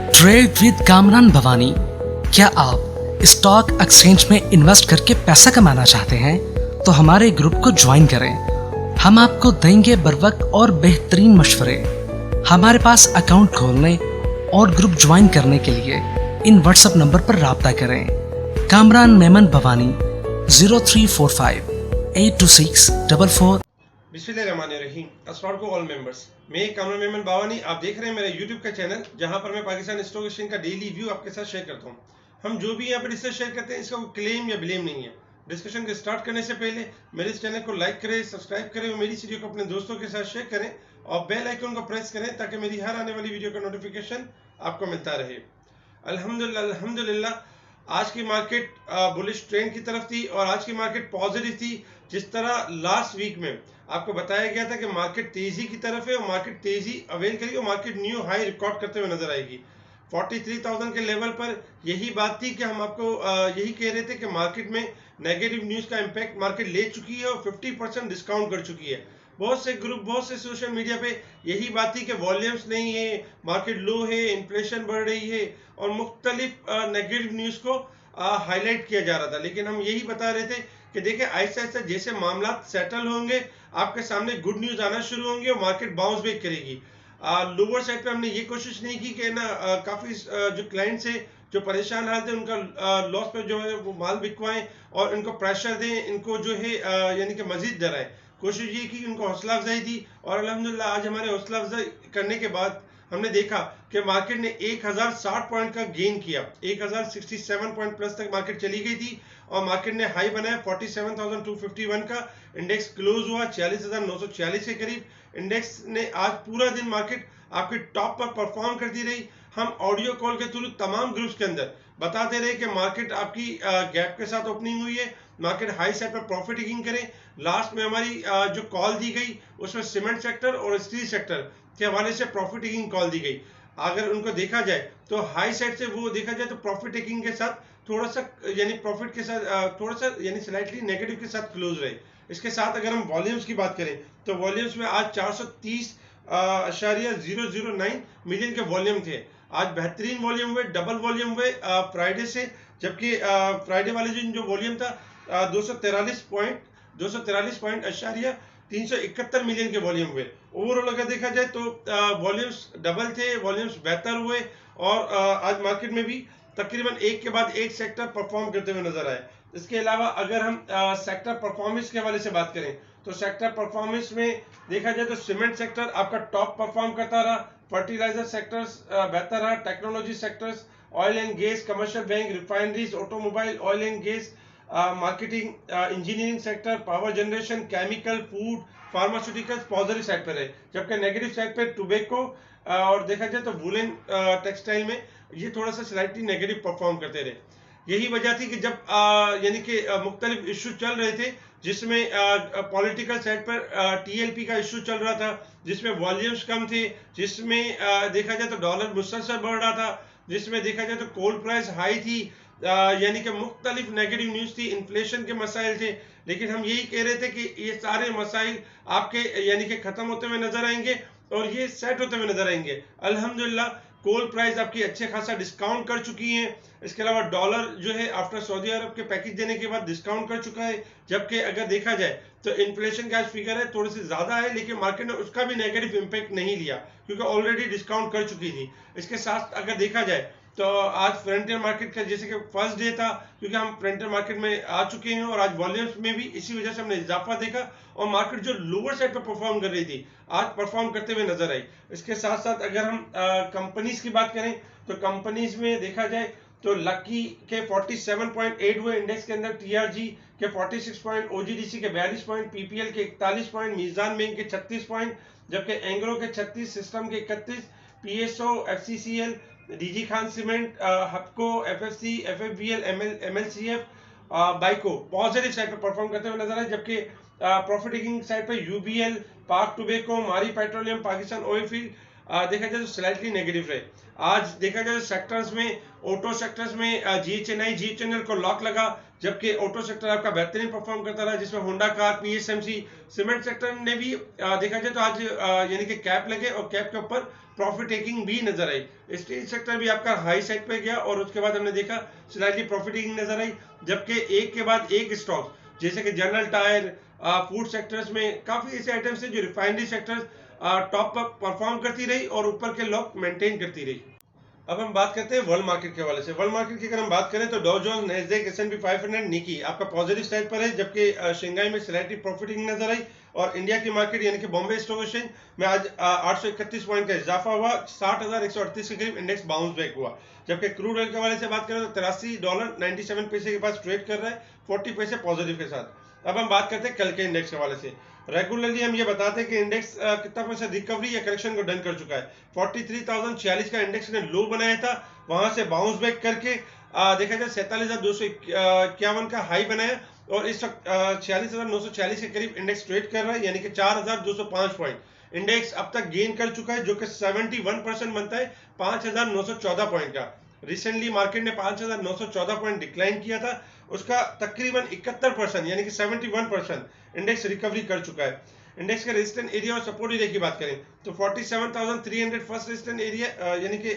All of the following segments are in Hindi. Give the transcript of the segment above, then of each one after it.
Trade with Kamran Bhavani. क्या आप स्टॉक एक्सचेंज में इन्वेस्ट करके पैसा कमाना चाहते हैं तो हमारे ग्रुप को ज्वाइन करें। हम आपको देंगे बर वक्त और बेहतरीन मशवरे। हमारे पास अकाउंट खोलने और ग्रुप ज्वाइन करने के लिए इन व्हाट्सएप नंबर पर राब्ता करें। कामरान मेमन भवानी 0345 82644। बिस्मिल्लाहिर्रहमानिर्रहीम। अस्सलाम वालेकुम ऑल मेंबर्स। मैं कामरान मेमन भवानी, आप देख रहे हैं मेरा यूट्यूब का चैनल जहां पर मैं पाकिस्तान स्टॉक एक्सचेंज का डेली व्यू आपके साथ शेयर करता हूं। हम जो भी यहाँ पर रिसर्च शेयर करते हैं इसका कोई क्लेम या ब्लेम नहीं है। डिस्कशन के स्टार्ट करने से पहले मेरे इस चैनल को लाइक करें, सब्सक्राइब करें और मेरी वीडियो को अपने दोस्तों के साथ शेयर करें और बेल आइकन को प्रेस करें ताकि मेरी हर आने वाली वीडियो का नोटिफिकेशन आपको मिलता रहे। अल्हम्दुलिल्लाह आज की मार्केट बुलिश ट्रेंड की तरफ थी और आज की मार्केट पॉजिटिव थी। जिस तरह लास्ट वीक में आपको बताया गया था कि मार्केट तेजी की तरफ है और मार्केट तेजी अवेल करेगी और मार्केट न्यू हाई रिकॉर्ड करते हुए नजर आएगी। 43,000 के लेवल पर यही बात थी कि हम आपको यही कह रहे थे कि मार्केट में नेगेटिव न्यूज का इम्पैक्ट मार्केट ले चुकी है और 50% डिस्काउंट कर चुकी है। बहुत से ग्रुप, बहुत से सोशल मीडिया पे यही बात थी कि वॉल्यूम्स नहीं है, मार्केट लो है, इन्फ्लेशन बढ़ रही है और मुख्तलिफ नेगेटिव न्यूज को हाईलाइट किया जा रहा था। लेकिन हम यही बता रहे थे कि देखिए आहिस्ता आहिस्ता जैसे मामला सेटल होंगे आपके सामने गुड न्यूज आना शुरू होंगे और मार्केट बाउंस बैक करेगी। लोअर साइड पे हमने ये कोशिश नहीं की कि ना काफी जो क्लाइंट्स है जो परेशान हाल थे उनका लॉस पे जो है वो माल बिकवाएं और इनको प्रेशर दें, इनको जो है यानी कि मजीद डराएं। कोशिश ये की उनको हौसला अफजाई दी और अल्हम्दुलिल्लाह आज हमारे हौसला अफजाई करने के बाद हमने देखा कि मार्केट ने 1060 पॉइंट का गेन किया। 1067 पॉइंट प्लस तक मार्केट चली गई थी और मार्केट ने हाई बनाया 47,251 का। इंडेक्स क्लोज हुआ 46,946 के करीब। इंडेक्स ने आज पूरा दिन मार्केट आपके टॉप पर परफॉर्म करती रही। हम ऑडियो कॉल के थ्रू तमाम ग्रुप्स के अंदर बताते रहे कि मार्केट आपकी गैप के साथ ओपनिंग हुई है, मार्केट हाई साइड पर प्रॉफिट टेकिंग करें। लास्ट में हमारी जो कॉल दी गई उसमें सीमेंट सेक्टर और स्टील सेक्टर के हवाले से प्रॉफिट टेकिंग कॉल दी गई। अगर उनको देखा जाए तो हाई साइड से वो देखा जाए तो प्रॉफिट टेकिंग के साथ थोड़ा सा यानी प्रॉफिट के साथ थोड़ा सा यानी स्लाइटली नेगेटिव के साथ क्लोज रहे। इसके साथ अगर हम वॉल्यूम्स की बात करें तो वॉल्यूम्स में आज 430.009 मिलियन के वॉल्यूम थे। आज बेहतरीन वॉल्यूम हुए, डबल वॉल्यूम हुए फ्राइडे से, जबकि फ्राइडे वाले दिन जो वॉल्यूम था 243.371 मिलियन के वॉल्यूम हुए। ओवरऑल अगर देखा जाए तो वॉल्यूम्स डबल थे, वॉल्यूम्स बेहतर हुए और आज मार्केट में भी तकरीबन एक के बाद एक सेक्टर परफॉर्म करते हुए नजर आए। इसके अलावा अगर हम सेक्टर परफॉर्मेंस के हवाले से बात करें तो सेक्टर परफॉर्मेंस में देखा जाए तो सीमेंट सेक्टर आपका टॉप परफॉर्म करता रहा, फर्टिलाइजर सेक्टर्स बेहतर रहा, technology sectors, oil and gas, commercial bank, refineries, automobile, oil and gas, marketing, engineering sector, power generation, chemical, food, pharmaceuticals positive side पर रहे। जबकि नेगेटिव साइड पर टोबैको और देखा जाए तो वुलन टेक्सटाइल में ये थोड़ा सा स्लाइटली नेगेटिव परफॉर्म करते रहे। यही वजह थी कि जब यानी कि मुख्तलिफ इशू चल रहे थे जिसमें पॉलिटिकल साइड पर टीएलपी का इशू चल रहा था, जिसमें वॉल्यूम्स कम थे, जिसमें देखा जाए तो डॉलर मुसलसल बढ़ रहा था, जिसमें देखा जाए तो कोल प्राइस हाई थी, यानी कि मुख्तलिफ नेगेटिव न्यूज थी, इन्फ्लेशन के मसाइल थे। लेकिन हम यही कह रहे थे कि ये सारे मसाइल आपके यानी कि खत्म होते हुए नजर आएंगे और ये सेट होते हुए नजर आएंगे। अल्हम्दुलिल्लाह कोल प्राइस आपकी अच्छे खासा डिस्काउंट कर चुकी है। इसके अलावा डॉलर जो है आफ्टर सऊदी अरब के पैकेज देने के बाद डिस्काउंट कर चुका है। जबकि अगर देखा जाए तो इन्फ्लेशन का फिगर है थोड़ी सी ज्यादा है, लेकिन मार्केट ने उसका भी नेगेटिव इंपैक्ट नहीं लिया क्योंकि ऑलरेडी डिस्काउंट कर चुकी थी। इसके साथ अगर देखा जाए तो आज फ्रंटियर मार्केट का जैसे कि फर्स्ट डे था क्योंकि हम फ्रंटियर मार्केट में आ चुके हैं और आज वॉल्यूम्स में भी इसी वजह से हमने इजाफा देखा और मार्केट जो लोअर साइड पर परफॉर्म कर रही थी आज परफॉर्म करते हुए नजर आई। इसके साथ साथ अगर हम कंपनीज की बात करें तो कंपनीज में देखा जाए तो लकी के 47.8 हुए इंडेक्स के अंदर, टीआरजी के 46 पॉइंट, ओजीडीसी के 42 पॉइंट, पीपीएल के 41 पॉइंट, मीजान बैंक के 36 पॉइंट, जबकि एंग्रो के 36, सिस्टम के 31, PSO, FCCL, DG Khan cement, Hubco, FFC, FFBL, MLCF, Byco positive side पर परफॉर्म करते हुए नजर आए। जबकि प्रॉफिट टेकिंग साइड पर यूबीएल, पाक टोबैको, मारी पेट्रोलियम, पाकिस्तान ऑयल फील्ड देखा जाए तो स्लाइटली नेगेटिव रहे। आज देखा जाए सेक्टर्स में ऑटो सेक्टर्स में जीएचएनएल को लॉक लगा, जबकि ऑटो सेक्टर आपका बेहतरीन परफॉर्म करता रहा जिसमें Honda car, PSMC. Cement sector ने भी देखा जाए तो आज यानी कि कैप लगे और कैप के ऊपर प्रॉफिट टेकिंग भी नजर आई। स्टील सेक्टर भी आपका हाई साइड पे गया और उसके बाद हमने देखा स्लाइटली प्रॉफिट टेकिंग नजर आई, जबकि एक के बाद एक स्टॉक जैसे कि जनरल टायर, फूड सेक्टर्स में काफी ऐसे आइटम्स है जो रिफाइनरी सेक्टर टॉप पर परफॉर्म करती रही और ऊपर के लॉक मेंटेन करती रही। अब हम बात करते हैं वर्ल्ड मार्केट के हवाले से। वर्ल्ड मार्केट की अगर हम बात करें तो डॉ जोन्स, नैस्डैक, S&P 500, निकी आपका पॉजिटिव साइड पर है, जबकि शंघाई में स्लाइटली प्रॉफिटिंग नजर आई। और इंडिया की मार्केट यानी कि बॉम्बे स्टॉक एक्सचेंज में आज 831 पॉइंट का इजाफा हुआ, 60,138 के करीब इंडेक्स बाउंस बैक हुआ। जबकि क्रूड ऑयल के हवाले से बात करें तो $83.97 के पास ट्रेड कर रहा है, 40 पैसे पॉजिटिव के साथ। अब हम बात करते हैं कल के इंडेक्स के हवाले से। रेगुलरली हम ये बताते हैं कि इंडेक्स कितना परसेंट रिकवरी या करेक्शन को डन कर चुका है। 43,046 का इंडेक्स ने लो बनाया था, वहां से बाउंस बैक करके देखा जाए 47,251 का हाई बनाया और इस वक्त 46,940 के करीब इंडेक्स ट्रेड कर रहा है, यानी कि 4,205 पॉइंट इंडेक्स अब तक गेन कर चुका है, जो कि 71% बनता है 5,914 पॉइंट का। रिसेंटली मार्केट ने 5,914 पॉइंट डिक्लाइन किया था, उसका तकरीबन 71% यानी कि 71% इंडेक्स रिकवरी कर चुका है। इंडेक्स के रेजिस्टेंस एरिया और सपोर्ट एरिया की बात करें तो 47,300 फर्स्ट रेजिस्टेंस एरिया, यानी कि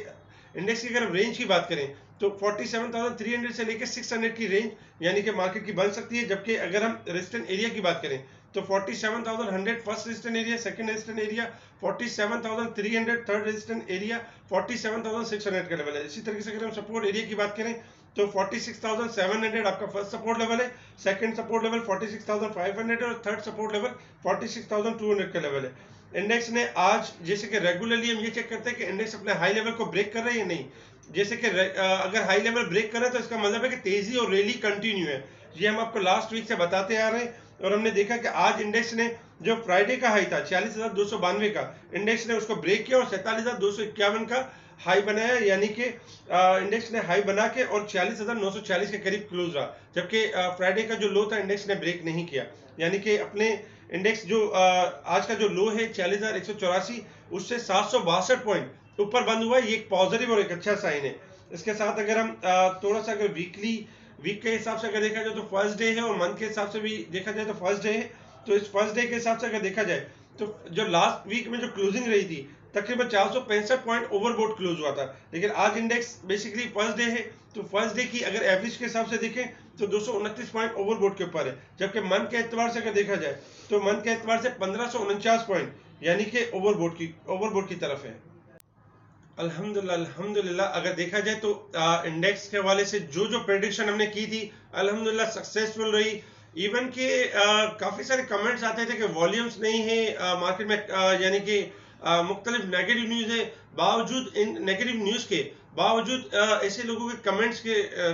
इंडेक्स की अगर रेंज की बात करें तो 47,300 से लेकर 600 की रेंज यानी कि मार्केट की बन सकती है। जबकि अगर हम रेजिस्टेंस एरिया की बात करें तो 47,100 first resistance area, second resistance area 47,300, third resistance area 47,600 का लेवल है। इसी तरीके से अगर हम सपोर्ट एरिया की बात करें तो 46,700 आपका फर्स्ट सपोर्ट लेवल है, सेकंड सपोर्ट लेवल 46,500 और थर्ड सपोर्ट लेवल 46,200 का लेवल है। इंडेक्स ने आज जैसे कि रेगुलरली हम ये चेक करते हैं कि इंडेक्स अपने हाई लेवल को ब्रेक कर रहा है या नहीं। जैसे कि अगर हाई लेवल ब्रेक कर रहा है तो इसका मतलब है कि तेजी और रैली कंटिन्यू है। ये हम आपको लास्ट वीक से बताते आ रहे हैं और हमने देखा कि आज इंडेक्स ने जो फ्राइडे का हाई था 46,292 का, इंडेक्स ने उसको ब्रेक किया और 47,251 का हाई बनाया, यानी कि इंडेक्स ने हाई बना के और 46,940 के करीब क्लोज रहा। जबकि फ्राइडे का जो लो था इंडेक्स ने ब्रेक नहीं किया, यानी कि अपने इंडेक्स जो आज का जो लो है 46,184 उससे 762 पॉइंट ऊपर बंद हुआ है। ये एक पॉजिटिव और एक अच्छा साइन है। इसके साथ अगर हम थोड़ा सा अगर वीक के हिसाब से अगर देखा जाए तो फर्स्ट डे है और मंथ के हिसाब से भी देखा जाए तो फर्स्ट डे है। तो इस फर्स्ट डे के हिसाब से अगर देखा जाए तो जो लास्ट वीक में जो क्लोजिंग रही थी तकरीबन 465 पॉइंट ओवरबोट क्लोज हुआ था, लेकिन आज इंडेक्स बेसिकली फर्स्ट डे है तो फर्स्ट डे की अगर एवरेज के हिसाब से देखें तो 229 पॉइंट ओवरबोट के ऊपर है। जबकि मंथ के एतबार से अगर देखा जाए तो मंथ के एतबार से 1549 पॉइंट यानी कि ओवरबोट की तरफ है। अल्हम्दुलिल्लाह अगर देखा जाए तो इंडेक्स के हवाले से जो प्रेडिक्शन हमने की थी अल्हम्दुलिल्लाह सक्सेसफुल रही। इवन के काफ़ी सारे कमेंट्स आते थे कि वॉल्यूम्स नहीं है मार्केट में, यानी कि मुख्तलिफ नेगेटिव न्यूज़ है। बावजूद इन नेगेटिव न्यूज़ के बावजूद ऐसे लोगों के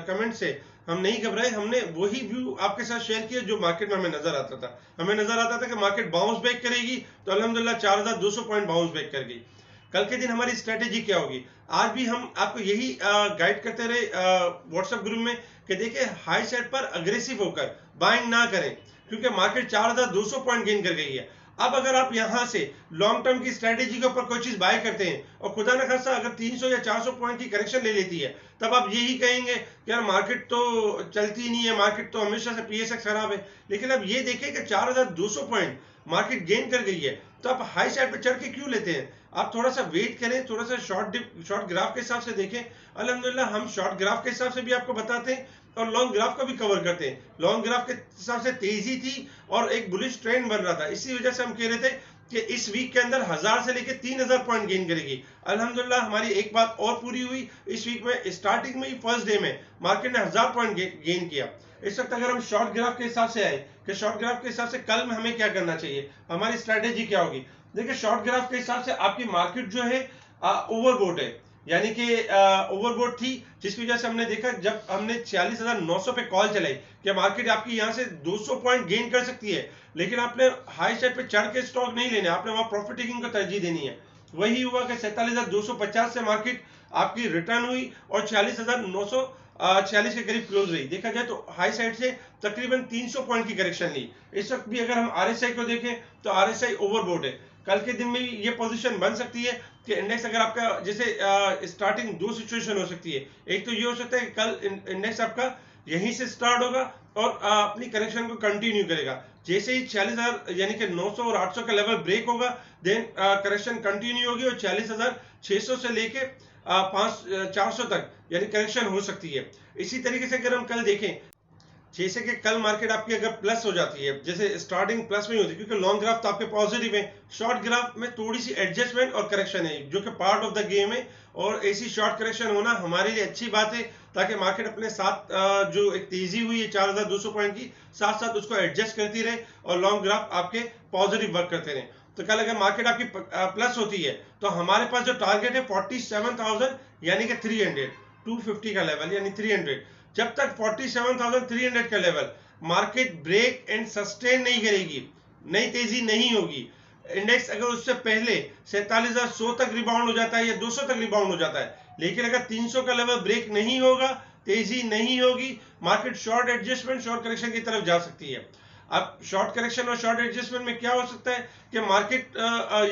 कमेंट से हम नहीं घबराए। हमने वही व्यू आपके साथ शेयर किया जो मार्केट में हमें नजर आता था। हमें नजर आता था कि मार्केट बाउंस बैक करेगी तो अल्हम्दुलिल्लाह 4,200 पॉइंट बाउंस बैक कर गई। कल के दिन हमारी स्ट्रेटेजी क्या होगी, आज भी हम आपको यही गाइड करते रहे व्हाट्सएप ग्रुप में कि देखिए हाई साइड पर अग्रेसिव होकर बाइंग ना करें, क्योंकि मार्केट 4,200 पॉइंट गेन कर गई है। अब अगर आप यहां से लॉन्ग टर्म की स्ट्रेटेजी के ऊपर कोई चीज बाय करते हैं और खुदा न खासा अगर 300 या 400 पॉइंट की करेक्शन ले लेती है, तब आप यही कहेंगे कि यार मार्केट तो चलती नहीं है, मार्केट तो हमेशा से पीएसएक्स खराब है। लेकिन अब ये देखें कि 4,200 पॉइंट मार्केट गेन कर गई है, तो आप हाई साइड पे चढ़ के क्यों लेते हैं। आप थोड़ा सा वेट करें, थोड़ा सा शॉर्ट ग्राफ के हिसाब से देखें। अल्हम्दुलिल्लाह हम शॉर्ट ग्राफ के हिसाब से भी आपको बताते हैं और लॉन्ग ग्राफ को भी कवर करते हैं। लॉन्ग ग्राफ के हिसाब से तेजी थी और एक बुलिश ट्रेंड बन रहा था, इसी वजह से हम कह रहे थे कि इस वीक के अंदर 1000 से लेकर 3000 पॉइंट गेन करेगी। अल्हम्दुलिल्लाह हमारी एक बात और पूरी हुई। इस वीक में स्टार्टिंग में ही फर्स्ट डे में मार्केट ने 1000 पॉइंट गेन किया। इस वक्त अगर हम शॉर्ट ग्राफ के हिसाब से आए कि शॉर्ट ग्राफ के हिसाब से कल में हमें क्या करना चाहिए, हमारी स्ट्रेटेजी क्या होगी। देखिए शॉर्ट ग्राफ के हिसाब से आपकी मार्केट जो है ओवरबोट है, यानी कि ओवरबोट थी, जिसकी वजह से हमने देखा जब हमने 46,900 पे कॉल चलाई कि मार्केट आपकी यहां से 200 पॉइंट गेन कर सकती है, लेकिन आपने हाई साइड पे चढ़ के स्टॉक नहीं लेने, आपने वहां प्रॉफिट टेकिंग को तरजीह देनी है। वही हुआ कि 47,250 से मार्केट आपकी रिटर्न हुई और 46,946 के करीब क्लोज रही। देखा जाए तो हाई साइड से तकरीबन 300 पॉइंट की करेक्शन ली। इस वक्त भी अगर हम आरएसआई को देखें तो आरएसआई ओवरबोट है। कल के दिन में ये पोजीशन बन सकती है कि इंडेक्स अगर आपका जैसे स्टार्टिंग दो सिचुएशन हो सकती है। एक तो ये हो सकता है कि कल इंडेक्स आपका यहीं से स्टार्ट होगा और अपनी करेक्शन को कंटिन्यू करेगा। जैसे ही 40,000 यानी कि 900 और 800 का लेवल ब्रेक होगा, देन करेक्शन कंटिन्यू होगी और 40,600 से लेके 400 तक यानी करेक्शन हो सकती है। इसी तरीके से अगर हम कल देखें, जैसे कि कल मार्केट आपकी अगर प्लस हो जाती है, जैसे स्टार्टिंग प्लस में ही होती है क्योंकि लॉन्ग ग्राफ तो आपके पॉजिटिव है, शॉर्ट ग्राफ में थोड़ी सी एडजस्टमेंट और करेक्शन है जो कि पार्ट ऑफ द गेम है। और ऐसी शॉर्ट करेक्शन होना हमारे लिए अच्छी बात है ताकि मार्केट अपने साथ जो एक तेजी हुई है 4,200 पॉइंट की, साथ साथ उसको एडजस्ट करती रहे और लॉन्ग ग्राफ आपके पॉजिटिव वर्क करते रहे। तो कल अगर मार्केट आपकी प्लस होती है तो हमारे पास जो टारगेट है 47,000 यानी कि 300, 250 का लेवल यानी 300। जब तक 47,300 का level market break and sustain नहीं करेगी, नई तेजी नहीं होगी, इंडेक्स अगर उससे पहले 47,100 तक रिबाउंड हो जाता है या 200 तक रिबाउंड हो जाता है, लेकिन अगर 300 का लेवल ब्रेक नहीं होगा, तेजी नहीं होगी, market short adjustment short correction की तरफ जा सकती है। अब शॉर्ट करेक्शन और शॉर्ट एडजस्टमेंट में क्या हो सकता है कि मार्केट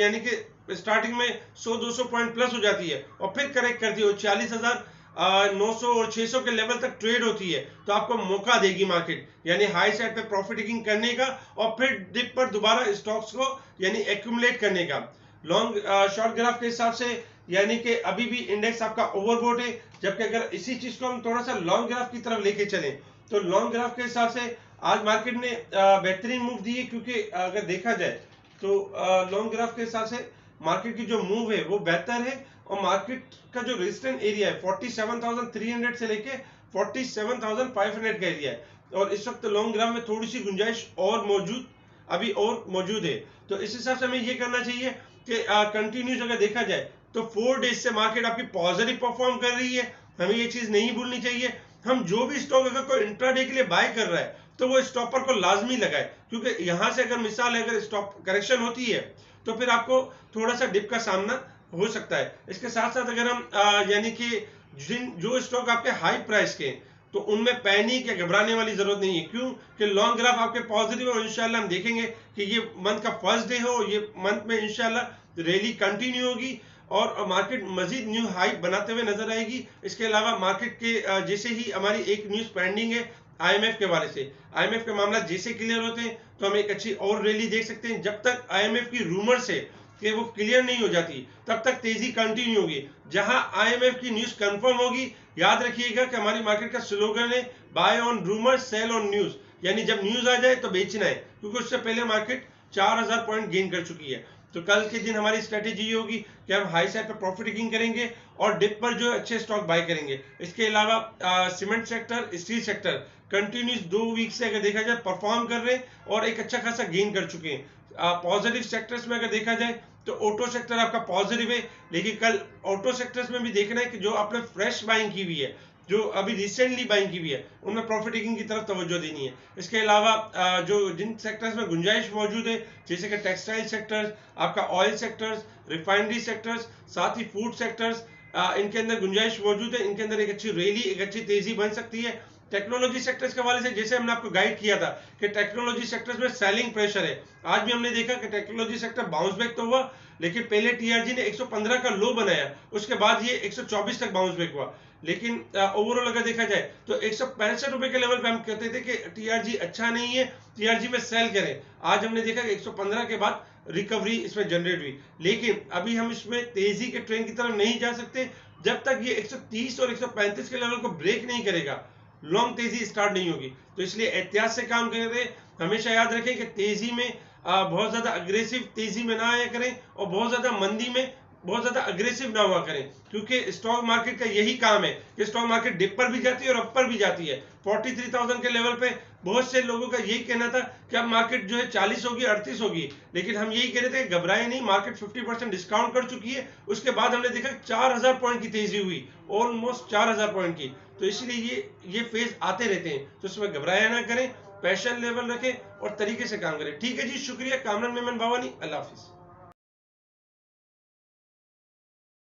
यानी कि स्टार्टिंग में 100-200 पॉइंट प्लस हो जाती है और फिर करेक्ट करती है, 40,900 और 600 के लेवल तक ट्रेड होती है, तो आपको मौका देगी मार्केट यानी हाई साइड पे प्रॉफिट टेकिंग करने का और फिर डिप पर दोबारा स्टॉक्स को यानी एक्यूमुलेट करने का। लॉन्ग शॉर्ट ग्राफ के हिसाब से यानी कि अभी भी इंडेक्स आपका ओवरबोट है, जबकि अगर इसी चीज को हम थोड़ा सा लॉन्ग ग्राफ की तरफ लेके चलें तो लॉन्ग ग्राफ के हिसाब से आज मार्केट ने बेहतरीन मूव दी है क्योंकि अगर देखा जाए तो लॉन्ग ग्राफ के हिसाब से मार्केट की जो मूव है वो बेहतर है और मार्केट का जो रेजिस्टेंस एरिया है 47,300 से लेके 47,500 का एरिया है और इस वक्त लॉन्ग ग्राफ में थोड़ी सी गुंजाइश और मौजूद है। तो इस हिसाब से हमें ये करना चाहिए कि कंटिन्यूस अगर देखा जाए तो 4 डेज से मार्केट आपकी पॉजिटिव परफॉर्म कर रही है। हमें ये चीज नहीं भूलनी चाहिए, हम जो भी स्टॉक अगर कोई इंट्राडे के लिए बाय कर रहा है तो वो स्टॉपर को लाजमी लगाए क्योंकि यहां से अगर मिसाल है अगर स्टॉप करेक्शन होती है तो फिर आपको थोड़ा सा डिप का सामना हो सकता है। इसके साथ साथ अगर हम यानी कि जो स्टॉक आपके हाई प्राइस के तो उनमें पैनिक या घबराने वाली जरूरत नहीं है, क्यों कि लॉन्ग ग्राफ आपके पॉजिटिव है और इंशाल्लाह हम देखेंगे कि ये मंथ का फर्स्ट डे हो, ये मंथ में इंशाल्लाह रैली कंटिन्यू होगी और मार्केट मजीद न्यू हाई बनाते हुए नजर आएगी। इसके अलावा मार्केट के जैसे ही हमारी एक न्यूज पेंडिंग है आईएमएफ के वाले से, आईएमएफ के मामला जैसे क्लियर होते हैं तो हम एक अच्छी और रैली देख सकते हैं। जब तक आईएमएफ की रूमर से कि वो क्लियर नहीं हो जाती तब तक तेजी कंटिन्यू होगी। जहां आईएमएफ की न्यूज कंफर्म होगी, याद रखिएगा कि हमारी मार्केट का स्लोगन है buy on rumour sell on news, यानी जब न्यूज आ जाए तो बेचना है क्योंकि उससे पहले मार्केट 4,000 पॉइंट गेन कर चुकी है। तो कल के दिन हमारी स्ट्रेटेजी ये होगी कि हम हाई साइड पर प्रॉफिट टेकिंग करेंगे और डिप पर जो अच्छे स्टॉक बाय करेंगे। इसके अलावा cement sector, steel sector continuous 2 week से अगर देखा जाए परफॉर्म कर रहे हैं और एक अच्छा खासा गेन कर चुके हैं। पॉजिटिव सेक्टर्स में अगर देखा जाए तो ऑटो सेक्टर आपका पॉजिटिव है, लेकिन कल ऑटो सेक्टर्स में भी देखना है कि जो आपने फ्रेश बाइंग की हुई है, जो अभी रिसेंटली बाइंग की हुई है, उनमें प्रॉफिट टेकिंग की तरफ तवज्जो देनी है। इसके अलावा जो जिन सेक्टर्स में गुंजाइश मौजूद है जैसे कि टेक्सटाइल सेक्टर्स, आपका ऑयल सेक्टर्स, रिफाइनरी सेक्टर्स, साथ ही फूड सेक्टर्स, इनके अंदर गुंजाइश मौजूद है, इनके अंदर एक अच्छी रैली, एक अच्छी तेजी बन सकती है। टेक्नोलॉजी सेक्टर्स के हवाले से जैसे हमने आपको गाइड किया था कि टेक्नोलॉजी सेक्टर्स में सेलिंग प्रेशर है, आज भी हमने देखा कि टेक्नोलॉजी सेक्टर बाउंस बैक तो हुआ, लेकिन पहले टीआरजी ने 115 का लो बनाया, उसके बाद ये 124 तक बाउंस बैक हुआ। लेकिन ओवरऑल अगर देखा जाए तो 165 रुपए के लेवल पे हम कहते थे कि टीआरजी अच्छा नहीं है, टीआरजी में सेल करें। आज हमने देखा कि 115 के बाद रिकवरी इसमें जनरेट हुई, लेकिन अभी हम इसमें तेजी के ट्रेंड की तरफ नहीं जा सकते जब तक ये 130 और 135 के लेवल को ब्रेक नहीं करेगा, लॉन्ग तेजी स्टार्ट नहीं होगी। तो इसलिए एहतियात से काम करें, हमेशा याद रखें कि तेजी में बहुत ज्यादा अग्रेसिव तेजी में ना आया करें और बहुत ज्यादा मंदी में बहुत ज्यादा अग्रेसिव ना हुआ करें, क्योंकि स्टॉक मार्केट का यही काम है कि स्टॉक मार्केट डिप पर भी जाती है और अप पर भी जाती है। 43,000 के लेवल पे बहुत से लोगों का यही कहना था कि अब मार्केट जो है 40 होगी, 38 होगी, लेकिन हम यही कह रहे थे घबराए नहीं, मार्केट 50% डिस्काउंट कर चुकी है। उसके बाद हमने देखा 4,000 पॉइंट की तेजी हुई, ऑलमोस्ट 4,000 पॉइंट की। तो इसलिए ये फेज आते रहते हैं, तो उसमें घबराया ना करें, पैशन लेवल रखें और तरीके से काम करें। ठीक है जी, शुक्रिया। कामरान मेमन बावानी, अल्लाह हाफिज।